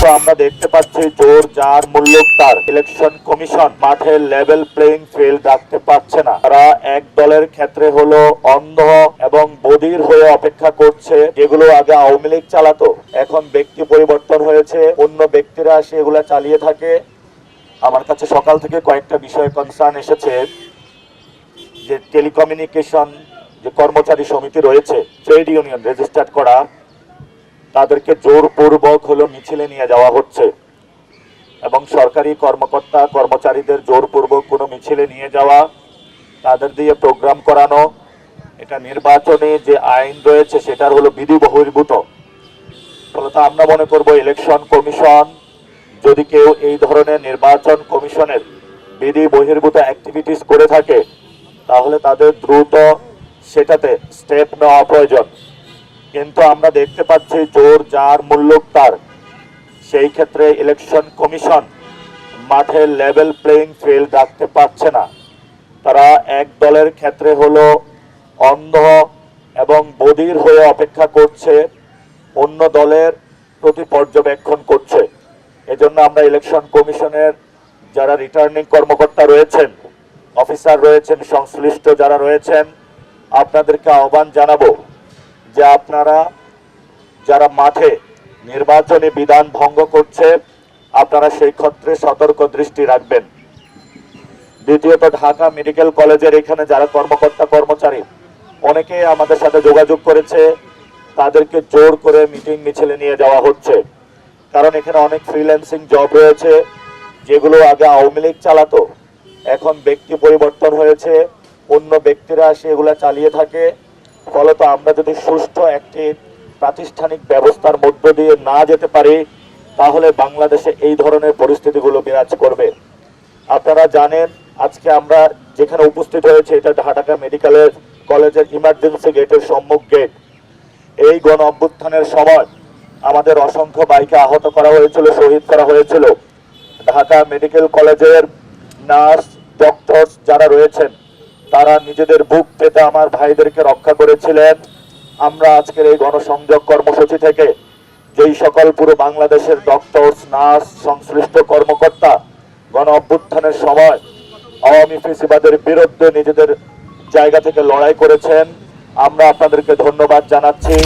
কিন্তু আমরা দেখতে পাচ্ছি জোর যার মূল্য তার। ইলেকশন কমিশন মাঠে লেভেল প্লেইং ফিল্ড রাখতে পারছে না। তারা এক দলের ক্ষেত্রে হলো অন্ধ এবং বধির হয়ে অপেক্ষা করছে। যেগুলো আগে আওয়ামী লীগ চালাতো, এখন ব্যক্তি পরিবর্তন হয়েছে, অন্য ব্যক্তিরা সেগুলা চালিয়ে থাকে। আমার কাছে সকাল থেকে কয়েকটা বিষয়ে কনসার্ন এসেছে। যে টেলিকমিউনিকেশন যে কর্মচারী সমিতি রয়েছে, ট্রেড ইউনিয়ন রেজিস্টার্ড করা, তাদেরকে জোরপূর্বক হলো মিছিলে নিয়ে যাওয়া হচ্ছে এবং সরকারি কর্মকর্তা কর্মচারীদের জোরপূর্বক কোনো মিছিলে নিয়ে যাওয়া, তাদের দিয়ে প্রোগ্রাম করানো, এটা নির্বাচনে যে আইন রয়েছে সেটার হলো বিধি বহির্ভূত। ফলত আমরা মনে করব ইলেকশন কমিশন যদি কেউ এই ধরনের নির্বাচন কমিশনের বিধি বহির্ভূত অ্যাক্টিভিটিস করে থাকে, তাহলে তাদের দ্রুত সেটাতে স্টেপ নেওয়া প্রয়োজন। কিন্তু আমরা দেখতে পাচ্ছি জোর যার মূল্য তার। সেই ক্ষেত্রে ইলেকশন কমিশন মাঠে লেভেল প্লেইং ফিল্ড রাখতে পারছে না। তারা এক দলের ক্ষেত্রে হলো অন্ধ এবং বধির হয়ে অপেক্ষা করছে, অন্য দলের প্রতি পর্যবেক্ষণ করছে। এজন্য আমরা ইলেকশন কমিশনের যারা রিটার্নিং কর্মকর্তা রয়েছেন, অফিসার রয়েছেন, সংশ্লিষ্ট যারা রয়েছেন, আপনাদেরকে আহ্বান জানাবো যে আপনারা যারা মাঠে নির্বাচনী বিধান ভঙ্গ করছে, আপনারা সেই ক্ষেত্রে সতর্ক দৃষ্টি রাখবেন। দ্বিতীয়ত, ঢাকা মেডিকেল কলেজের এখানে যারা কর্মকর্তা কর্মচারী অনেকে আমাদের সাথে যোগাযোগ করেছে, তাদেরকে জোর করে মিটিং মিছিলে নিয়ে যাওয়া হচ্ছে। কারণ এখানে অনেক ফ্রিল্যান্সিং জব রয়েছে, যেগুলো আগে আওয়ামী লীগ চালাতো, এখন ব্যক্তি পরিবর্তন হয়েছে, অন্য ব্যক্তিরা সেগুলা চালিয়ে থাকে। ফলত আমরা যদি সুষ্ঠু একটি প্রাতিষ্ঠানিক ব্যবস্থার মধ্য দিয়ে না যেতে পারি, তাহলে বাংলাদেশে এই ধরনের পরিস্থিতিগুলো বিরাজ করবে। আপনারা জানেন আজকে আমরা যেখানে উপস্থিত হয়েছে, এটা ঢাকা মেডিকেল কলেজের ইমার্জেন্সি গেটের সম্মুখ গেট। এই গণ অভ্যুত্থানের সময় আমাদের অসংখ্য ভাইকে আহত করা হয়েছিল, শহীদ করা হয়েছিল। ঢাকা মেডিকেল কলেজের নার্স ডক্টর যারা রয়েছেন, তারা নিজেদের বুক পেতে আমার ভাইদেরকে রক্ষা করেছিলেন। আমরা আজকের এই গণসংযোগ কর্মসূচি থেকে যেই সকল পুরো বাংলাদেশের ডক্টর নার্স সংশ্লিষ্ট কর্মকর্তা গণ অভ্যুত্থানের সময় আওয়ামী ফ্যাসিবাদের বিরুদ্ধে নিজেদের জায়গা থেকে লড়াই করেছেন, আমরা আপনাদেরকে ধন্যবাদ জানাচ্ছি।